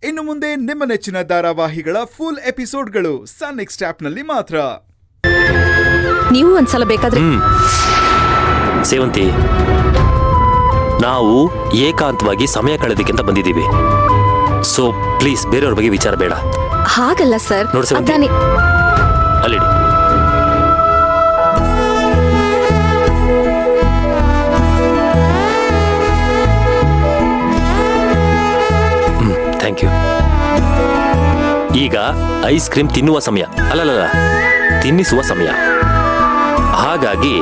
ಇನ್ನು ಮುಂದೆ ನಿಮ್ಮ ನೆಚ್ಚಿನ ಧಾರಾವಾಹಿಗಳ ಫುಲ್ ಎಪಿಸೋಡ್ಗಳು ಸನ್ ನೆಕ್ಸ್ಟ್ ಆಪ್ನಲ್ಲಿ ಮಾತ್ರ. ನೀವು ಒಂದ್ಸಲ ಬೇಕಾದ್ರೆ ಸೇವಂತಿ, ನಾವು ಏಕಾಂತವಾಗಿ ಸಮಯ ಕಳೆದಕ್ಕಿಂತ ಬಂದಿದ್ದೀವಿ. ಸೊ ಪ್ಲೀಸ್ ಬೇರೆಯವ್ರ ಬಗ್ಗೆ ವಿಚಾರ ಬೇಡ. ಹಾಗಲ್ಲ ಸರ್. ನೋಡಿ ಸೇವಂತಿ, ಅಲ್ಲಿಡಿ. Thank you. ಈಗ ಐಸ್ ಕ್ರೀಮ್ ತಿನ್ನುವ ಸಮಯ ಅಲ್ಲಲ್ಲ, ತಿನ್ನಿಸುವ ಸಮಯ. ಹಾಗಾಗಿ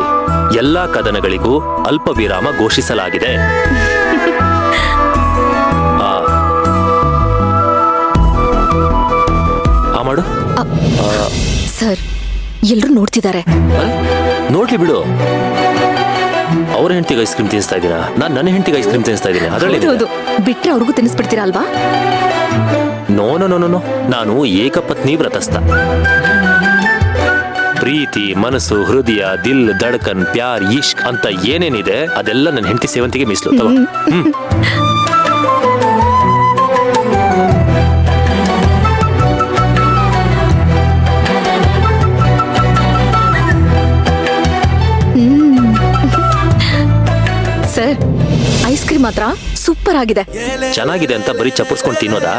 ಎಲ್ಲಾ ಕದನಗಳಿಗೂ ಅಲ್ಪ ವಿರಾಮ ಘೋಷಿಸಲಾಗಿದೆ. ಮಾಡು ಸರ್, ಎಲ್ರು ನೋಡ್ತಿದ್ದಾರೆ. ನೋಡ್ಲಿ ಬಿಡು. ಅವ್ರ ಹೆಂಡತಿಗೆ ಐಸ್ ಕ್ರೀಮ್ ತಿನ್ನಿಸ್ತಾ ಇದ್ದೀನ, ನಾನು ನನ್ನ ಹೆಂಡತಿಗೆ ಐಸ್ ಕ್ರೀಮ್ ತಿನ್ನಿಸ್ತಾ ಇದ್ದೀನಿ. ಅದರಲ್ಲಿ ಬಿಟ್ರೆ ಅವ್ರಿಗೂ ತಿನ್ನಿಸ್ಬಿಡ್ತೀರಾ ಅಲ್ವಾ? ನೋ ನೋ ನೋ ನೋ, ನಾನು ಏಕಪತ್ನಿ ವ್ರತಸ್ಥ. ಪ್ರೀತಿ, ಮನಸ್ಸು, ಹೃದಯ, ದಿಲ್, ಧಡ್ಕನ್, ಪ್ಯಾರ್, ಇಷ್ಕ್ ಅಂತ ಏನೇನಿದೆ ಅದೆಲ್ಲ ನನ್ನ ಹೆಂಡತಿ ಸೇವಂತಿಗೆ ಮೀಸಲು. ಸರ್, ಐಸ್ ಕ್ರೀಮ್ ಮಾತ್ರ ಸೂಪರ್ ಆಗಿದೆ. ಚೆನ್ನಾಗಿದೆ ಅಂತ ಬರೀ ಚಪ್ಪರ್ಸ್ಕೊಂಡು ತಿನ್ನೋದಾ?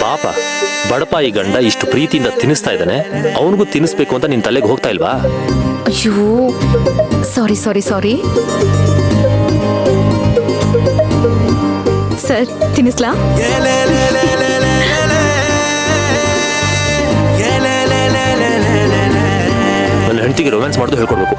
ಪಾಪ ಬಡಪಾಯಿ ಗಂಡ ಇಷ್ಟು ಪ್ರೀತಿಯಿಂದ ತಿನ್ನಿಸ್ತಾ ಇದ್ದಾನೆ, ಅವನಿಗೂ ತಿನ್ನಿಸ್ಬೇಕು ಅಂತ ನಿನ್ ತಲೆಗೆ ಹೋಗ್ತಾ ಇಲ್ವಾ? ಅಯ್ಯೋ, ಸಾರಿ ಸಾರಿ ಸಾರಿ ಸರ್. ತಿನ್ನಿಸ್ಲಾ? ನನ್ನ ಹೆಂಡತಿಗೆ ರೊಮ್ಯಾನ್ಸ್ ಮಾಡೋದು ಹೇಳ್ಕೊಡ್ಬೇಕು.